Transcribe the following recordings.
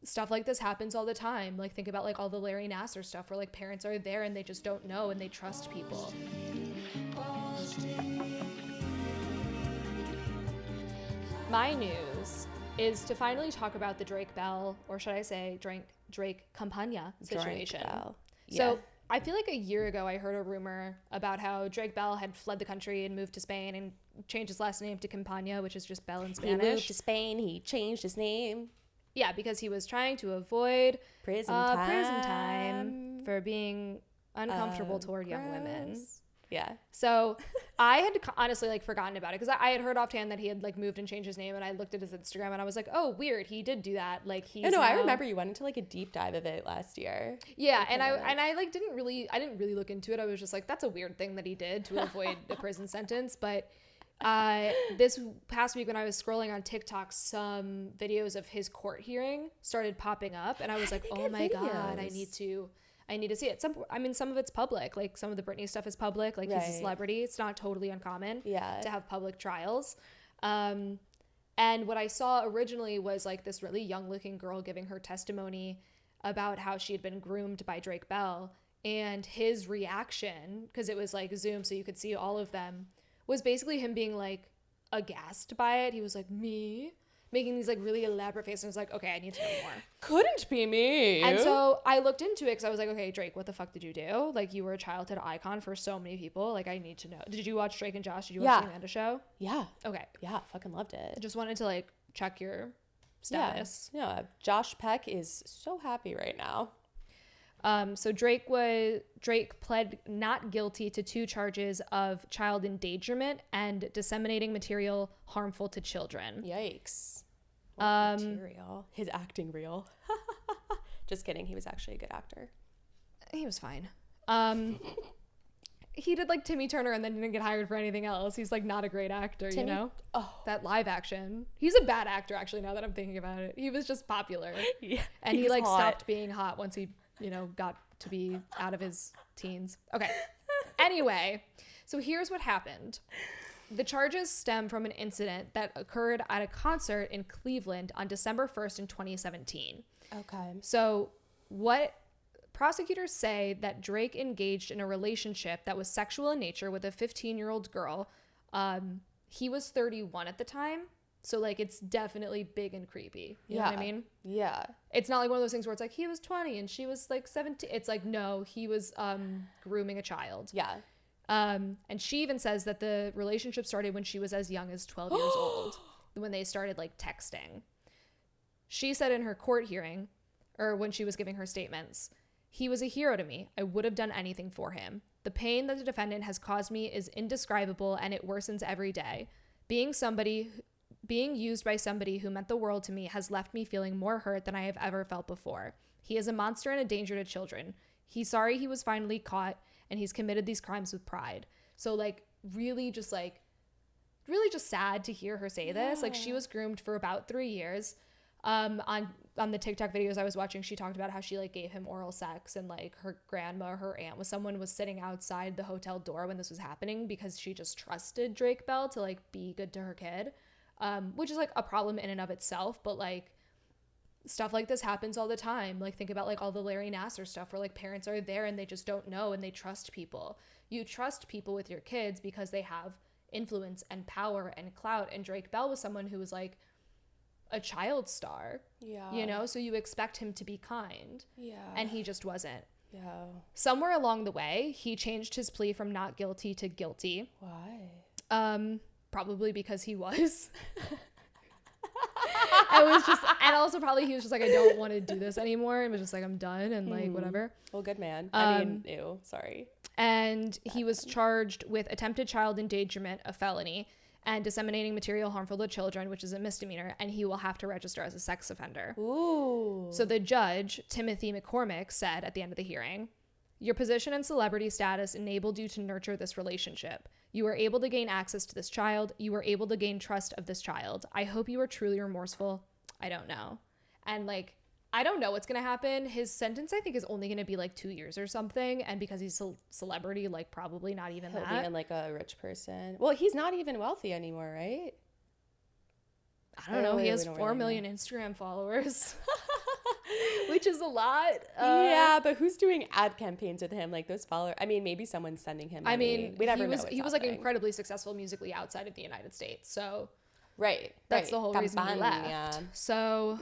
stuff like this happens all the time. Like, think about like all the Larry Nassar stuff where like parents are there and they just don't know and they trust people. My news is to finally talk about the Drake Bell, or should I say Drake Campana situation. So I feel like a year ago I heard a rumor about how Drake Bell had fled the country and moved to Spain and changed his last name to Campana, which is just Bell in Spanish. He moved to Spain. He changed his name. Yeah, because he was trying to avoid prison time for being uncomfortable toward young women. Yeah. So I had honestly like forgotten about it because I had heard offhand that he had like moved and changed his name, and I looked at his Instagram and I was like, oh, weird, he did do that. Like he's I remember you went into like a deep dive of it last year. Yeah, and I like didn't really look into it. I was just like, that's a weird thing that he did to avoid a prison sentence. But this past week when I was scrolling on TikTok, some videos of his court hearing started popping up, and I was like, oh my God, I need to see it. Some of it's public. Like some of the Britney stuff is public. Like he's a celebrity. It's not totally uncommon to have public trials. And what I saw originally was like this really young looking girl giving her testimony about how she had been groomed by Drake Bell, and his reaction, because it was like Zoom so you could see all of them, was basically him being like aghast by it. He was like, me? Making these like really elaborate faces. I was like, okay, I need to know more. Couldn't be me. And so I looked into it because I was like, okay, Drake, what the fuck did you do? Like, you were a childhood icon for so many people. Like, I need to know. Did you watch Drake and Josh? Did you watch the Amanda Show? Yeah. Okay. Yeah, fucking loved it. Just wanted to like check your status. Yeah. Josh Peck is so happy right now. So Drake pled not guilty to 2 charges of child endangerment and disseminating material harmful to children. Yikes. Material. His acting reel. Just kidding. He was actually a good actor. He was fine. He did like Timmy Turner and then didn't get hired for anything else. He's like not a great actor, you know? Oh. That live action. He's a bad actor actually, now that I'm thinking about it. He was just popular. Yeah. And he like stopped being hot once he, got to be out of his teens. Okay. Anyway, so here's what happened. The charges stem from an incident that occurred at a concert in Cleveland on December 1st in 2017. Okay. So what prosecutors say that Drake engaged in a relationship that was sexual in nature with a 15-year-old girl. He was 31 at the time. So, like, it's definitely big and creepy. You know what I mean? Yeah. It's not like one of those things where it's like, he was 20 and she was, like, 17. It's like, no, he was grooming a child. Yeah. And she even says that the relationship started when she was as young as 12 years old, when they started, like, texting. She said in her court hearing, or when she was giving her statements, he was a hero to me. I would have done anything for him. The pain that the defendant has caused me is indescribable, and it worsens every day. Being used by somebody who meant the world to me has left me feeling more hurt than I have ever felt before. He is a monster and a danger to children. He's sorry he was finally caught, and he's committed these crimes with pride. So, like, really just sad to hear her say this. Like, she was groomed for about 3 years. On the TikTok videos I was watching, she talked about how she, like, gave him oral sex, and, like, her grandma or her aunt was sitting outside the hotel door when this was happening because she just trusted Drake Bell to, like, be good to her kid. Which is like a problem in and of itself, but like stuff like this happens all the time. Like think about like all the Larry Nassar stuff where like parents are there and they just don't know and they trust people. You trust people with your kids because they have influence and power and clout, and Drake Bell was someone who was like a child star. Yeah. So you expect him to be kind. Yeah. And he just wasn't. Yeah. Somewhere along the way, he changed his plea from not guilty to guilty. Why? Probably because he was. And also probably he was just like, I don't want to do this anymore. And was just like, I'm done and like whatever. Well, good man. I mean, ew, sorry. And he was charged with attempted child endangerment, a felony, and disseminating material harmful to children, which is a misdemeanor, and he will have to register as a sex offender. Ooh. So the judge, Timothy McCormick, said at the end of the hearing, your position and celebrity status enabled you to nurture this relationship. You were able to gain access to this child. You were able to gain trust of this child. I hope you are truly remorseful. I don't know. And like, I don't know what's going to happen. His sentence, I think, is only going to be like 2 years or something. And because he's a celebrity, like probably not even that. He'll be even like a rich person. Well, he's not even wealthy anymore, right? I don't know. He has 4 million Instagram followers. which is a lot. Yeah, but who's doing ad campaigns with him? Like those followers. I mean, maybe someone's sending him money. I mean, we never know. he was like incredibly successful musically outside of the United States. So that's the whole reason he left. Yeah. So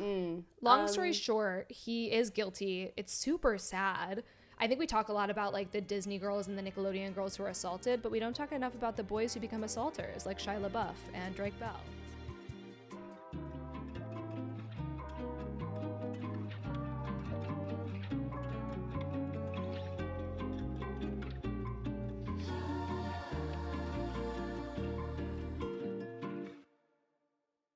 long story short, he is guilty. It's super sad. I think we talk a lot about like the Disney girls and the Nickelodeon girls who are assaulted, but we don't talk enough about the boys who become assaulters, like Shia LaBeouf and Drake Bell.